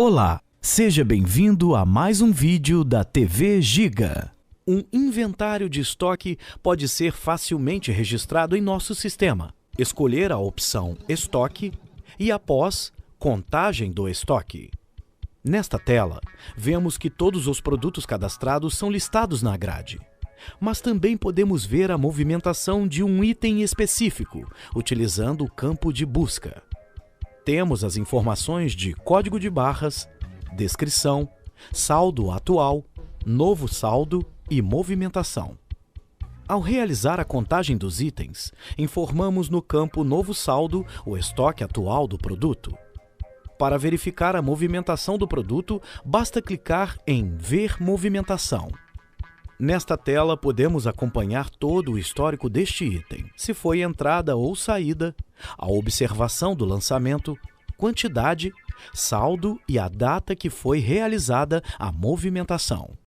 Olá, seja bem-vindo a mais um vídeo da TV Giga. Um inventário de estoque pode ser facilmente registrado em nosso sistema. Escolher a opção Estoque e, após, Contagem do estoque. Nesta tela, vemos que todos os produtos cadastrados são listados na grade. Mas também podemos ver a movimentação de um item específico, utilizando o campo de busca. Temos as informações de código de barras, descrição, saldo atual, novo saldo e movimentação. Ao realizar a contagem dos itens, informamos no campo Novo Saldo o estoque atual do produto. Para verificar a movimentação do produto, basta clicar em Ver Movimentação. Nesta tela, podemos acompanhar todo o histórico deste item, se foi entrada ou saída, a observação do lançamento, quantidade, saldo e a data que foi realizada a movimentação.